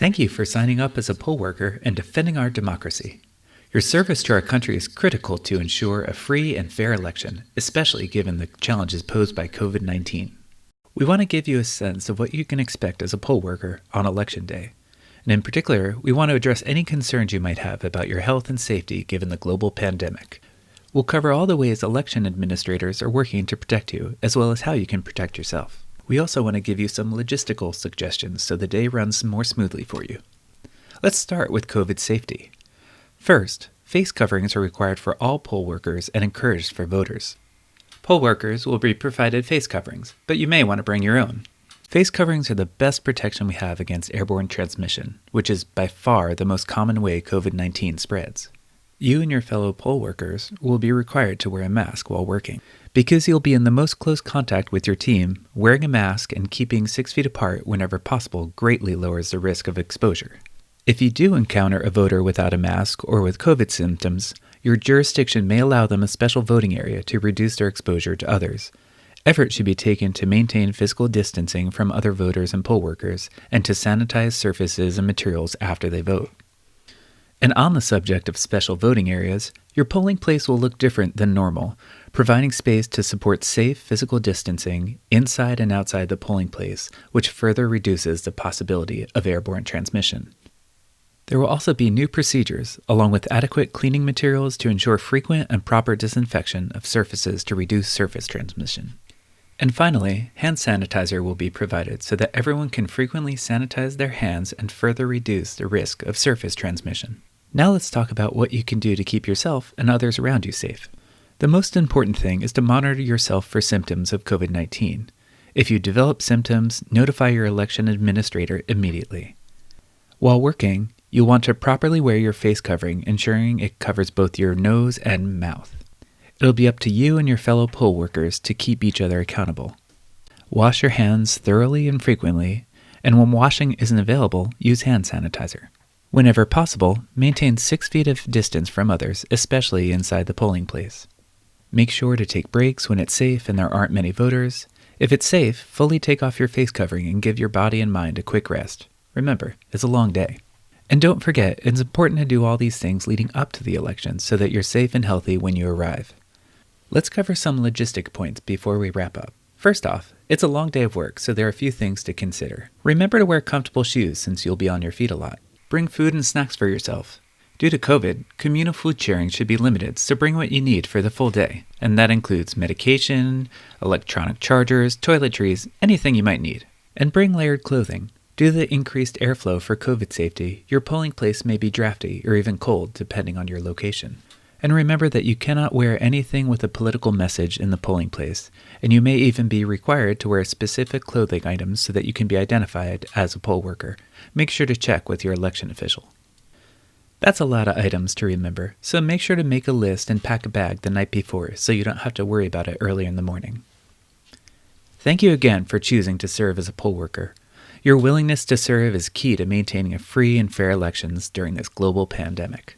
Thank you for signing up as a poll worker and defending our democracy. Your service to our country is critical to ensure a free and fair election, especially given the challenges posed by COVID-19. We want to give you a sense of what you can expect as a poll worker on Election Day. And in particular, we want to address any concerns you might have about your health and safety given the global pandemic. We'll cover all the ways election administrators are working to protect you, as well as how you can protect yourself. We also want to give you some logistical suggestions so the day runs more smoothly for you. Let's start with COVID safety. First, face coverings are required for all poll workers and encouraged for voters. Poll workers will be provided face coverings, but you may want to bring your own. Face coverings are the best protection we have against airborne transmission, which is by far the most common way COVID-19 spreads. You and your fellow poll workers will be required to wear a mask while working. Because you'll be in the most close contact with your team, wearing a mask and keeping 6 feet apart whenever possible greatly lowers the risk of exposure. If you do encounter a voter without a mask or with COVID symptoms, your jurisdiction may allow them a special voting area to reduce their exposure to others. Efforts should be taken to maintain physical distancing from other voters and poll workers and to sanitize surfaces and materials after they vote. And on the subject of special voting areas, your polling place will look different than normal, providing space to support safe physical distancing inside and outside the polling place, which further reduces the possibility of airborne transmission. There will also be new procedures, along with adequate cleaning materials to ensure frequent and proper disinfection of surfaces to reduce surface transmission. And finally, hand sanitizer will be provided so that everyone can frequently sanitize their hands and further reduce the risk of surface transmission. Now let's talk about what you can do to keep yourself and others around you safe. The most important thing is to monitor yourself for symptoms of COVID-19. If you develop symptoms, notify your election administrator immediately. While working, you'll want to properly wear your face covering, ensuring it covers both your nose and mouth. It'll be up to you and your fellow poll workers to keep each other accountable. Wash your hands thoroughly and frequently, and when washing isn't available, use hand sanitizer. Whenever possible, maintain 6 feet of distance from others, especially inside the polling place. Make sure to take breaks when it's safe and there aren't many voters. If it's safe, fully take off your face covering and give your body and mind a quick rest. Remember, it's a long day. And don't forget, it's important to do all these things leading up to the election so that you're safe and healthy when you arrive. Let's cover some logistic points before we wrap up. First off, it's a long day of work, so there are a few things to consider. Remember to wear comfortable shoes since you'll be on your feet a lot. Bring food and snacks for yourself. Due to COVID, communal food sharing should be limited, so bring what you need for the full day. And that includes medication, electronic chargers, toiletries, anything you might need. And bring layered clothing. Due to the increased airflow for COVID safety, your polling place may be drafty or even cold depending on your location. And remember that you cannot wear anything with a political message in the polling place, and you may even be required to wear specific clothing items so that you can be identified as a poll worker. Make sure to check with your election official. That's a lot of items to remember, so make sure to make a list and pack a bag the night before so you don't have to worry about it early in the morning. Thank you again for choosing to serve as a poll worker. Your willingness to serve is key to maintaining a free and fair elections during this global pandemic.